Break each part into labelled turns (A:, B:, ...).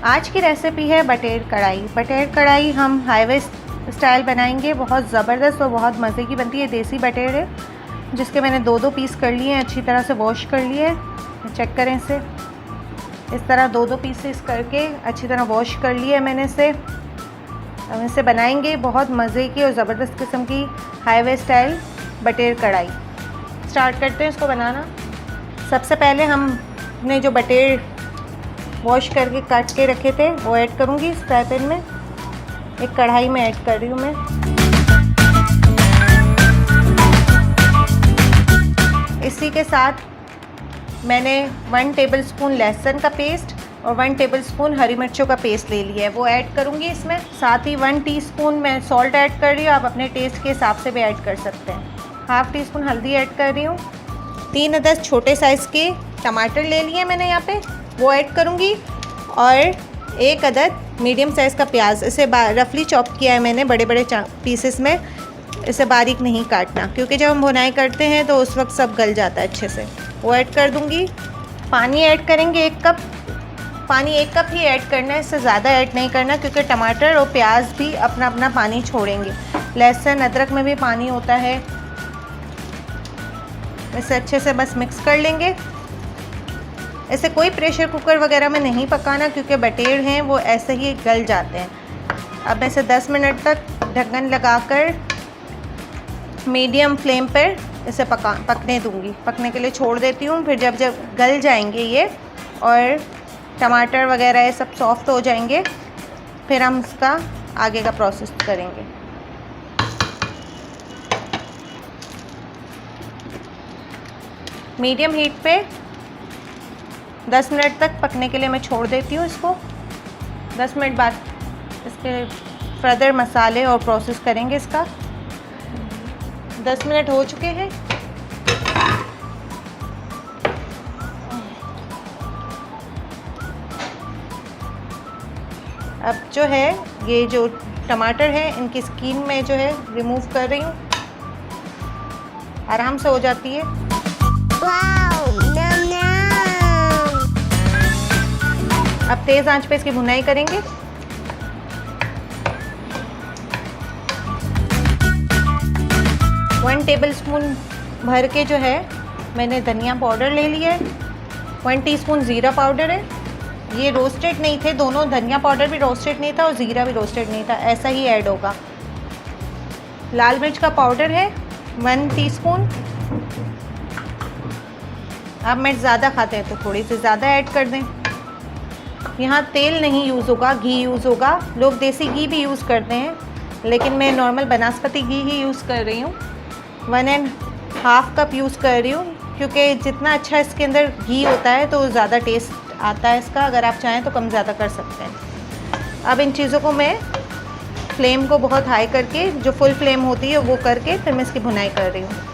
A: आज की रेसिपी है बटेर कढ़ाई। बटेर कढ़ाई हम हाईवे स्टाइल बनाएंगे। बहुत ज़बरदस्त और बहुत मज़े की बनती है। देसी बटेर है जिसके मैंने दो पीस कर लिए हैं, अच्छी तरह से वॉश कर लिए हैं। चेक करें इसे, इस तरह दो पीसेस करके अच्छी तरह वॉश कर लिए है मैंने इसे। हम इसे बनाएंगे बहुत मज़े की और ज़बरदस्त किस्म की हाईवे स्टाइल बटेर कढ़ाई। स्टार्ट करते हैं इसको बनाना। सबसे पहले हमने जो बटेर वॉश करके काट के रखे थे वो ऐड करूँगी इस फ्राई पैन में। एक कढ़ाई में ऐड कर रही हूँ मैं। इसी के साथ मैंने 1 टेबलस्पून लहसुन का पेस्ट और 1 टेबलस्पून हरी मिर्चों का पेस्ट ले लिया है, वो ऐड करूँगी इसमें। साथ ही 1 टीस्पून मैं सॉल्ट ऐड कर रही हूँ। आप अपने टेस्ट के हिसाब से भी ऐड कर सकते हैं। हाफ़ टी स्पून हल्दी ऐड कर रही हूँ। 3 अदद छोटे साइज़ के टमाटर ले लिए मैंने यहाँ पे, वो ऐड करूँगी। और 1 अदद मीडियम साइज़ का प्याज, इसे रफली चॉप किया है मैंने बड़े बड़े पीसेस में। इसे बारीक नहीं काटना क्योंकि जब हम भुनाई करते हैं तो उस वक्त सब गल जाता है अच्छे से। वो ऐड कर दूँगी। पानी ऐड करेंगे 1 कप। पानी 1 कप ही ऐड करना है, इससे ज़्यादा ऐड नहीं करना क्योंकि टमाटर और प्याज भी अपना अपना पानी छोड़ेंगे। लहसुन अदरक में भी पानी होता है। इसे अच्छे से बस मिक्स कर लेंगे। ऐसे कोई प्रेशर कुकर वगैरह में नहीं पकाना क्योंकि बटेर हैं वो ऐसे ही गल जाते हैं। अब ऐसे 10 मिनट तक ढक्कन लगाकर मीडियम फ्लेम पर इसे पकने दूंगी। पकने के लिए छोड़ देती हूँ। फिर जब गल जाएंगे ये और टमाटर वगैरह ये सब सॉफ्ट हो जाएंगे, फिर हम इसका आगे का प्रोसेस करेंगे। मीडियम हीट पे 10 मिनट तक पकने के लिए मैं छोड़ देती हूँ इसको। 10 मिनट बाद इसके फर्दर मसाले और प्रोसेस करेंगे इसका। 10 मिनट हो चुके हैं। अब जो है ये जो टमाटर है इनकी स्किन में जो है रिमूव कर रही हूँ। आराम से हो जाती है। अब तेज़ आंच पे इसकी भुनाई करेंगे। वन टेबलस्पून भर के जो है मैंने धनिया पाउडर ले लिया है। 1 टीस्पून ज़ीरा पाउडर है। ये रोस्टेड नहीं थे दोनों, धनिया पाउडर भी रोस्टेड नहीं था और ज़ीरा भी रोस्टेड नहीं था, ऐसा ही ऐड होगा। लाल मिर्च का पाउडर है 1 टीस्पून। आप मिर्च ज़्यादा खाते हैं तो थोड़ी सी ज़्यादा ऐड कर दें। यहाँ तेल नहीं यूज़ होगा, घी यूज़ होगा। लोग देसी घी भी यूज़ करते हैं लेकिन मैं नॉर्मल बनास्पति घी ही यूज़ कर रही हूँ। 1.5 कप यूज़ कर रही हूँ क्योंकि जितना अच्छा इसके अंदर घी होता है तो ज़्यादा टेस्ट आता है इसका। अगर आप चाहें तो कम ज़्यादा कर सकते हैं। अब इन चीज़ों को मैं फ्लेम को बहुत हाई करके, जो फुल फ्लेम होती है वो करके, फिर मैं इसकी भुनाई कर रही हूँ।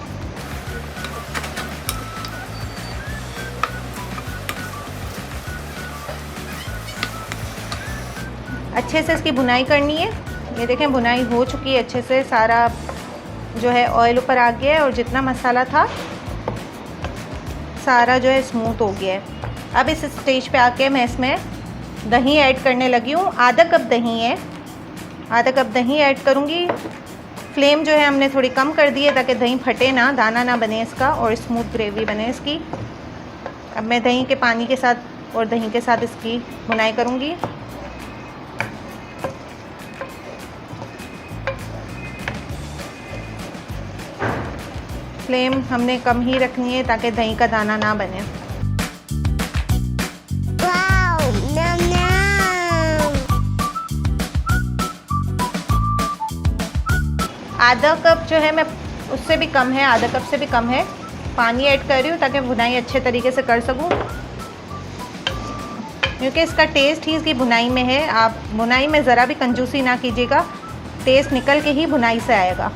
A: अच्छे से इसकी भुनाई करनी है। ये देखें भुनाई हो चुकी है अच्छे से, सारा जो है ऑयल ऊपर आ गया है और जितना मसाला था सारा जो है स्मूथ हो गया है। अब इस स्टेज पे आके मैं इसमें दही ऐड करने लगी हूँ। आधा कप दही है, आधा कप दही ऐड करूँगी। फ्लेम जो है हमने थोड़ी कम कर दी है ताकि दही फटे ना, दाना ना बने इसका और स्मूथ ग्रेवी बने इसकी। अब मैं दही के पानी के साथ और दही के साथ इसकी भुनाई करूँगी। फ्लेम हमने कम ही रखनी है ताकि दही का दाना ना बने। आधा कप जो है, मैं उससे भी कम है, आधा कप से भी कम है पानी ऐड कर रही हूँ ताकि भुनाई अच्छे तरीके से कर सकूँ क्योंकि इसका टेस्ट ही इसकी भुनाई में है। आप भुनाई में ज़रा भी कंजूसी ना कीजिएगा, टेस्ट निकल के ही भुनाई से आएगा।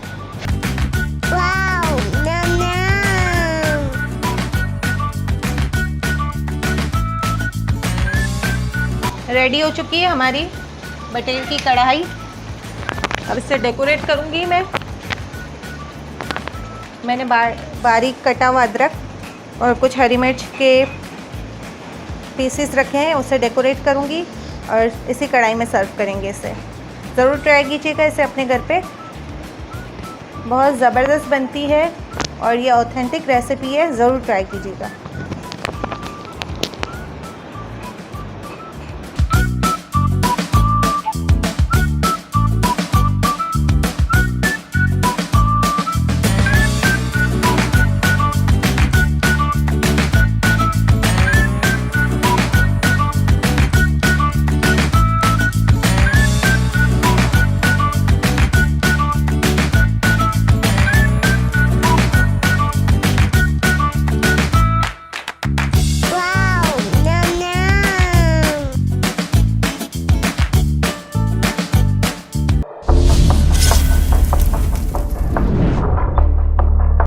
A: रेडी हो चुकी है हमारी बटेर की कढ़ाई। अब इसे डेकोरेट करूँगी मैं। मैंने बारीक कटा हुआ अदरक और कुछ हरी मिर्च के पीसेस रखे हैं, उसे डेकोरेट करूँगी। और इसी कढ़ाई में सर्व करेंगे इसे। ज़रूर ट्राई कीजिएगा इसे अपने घर पे, बहुत ज़बरदस्त बनती है और ये ऑथेंटिक रेसिपी है, ज़रूर ट्राई कीजिएगा।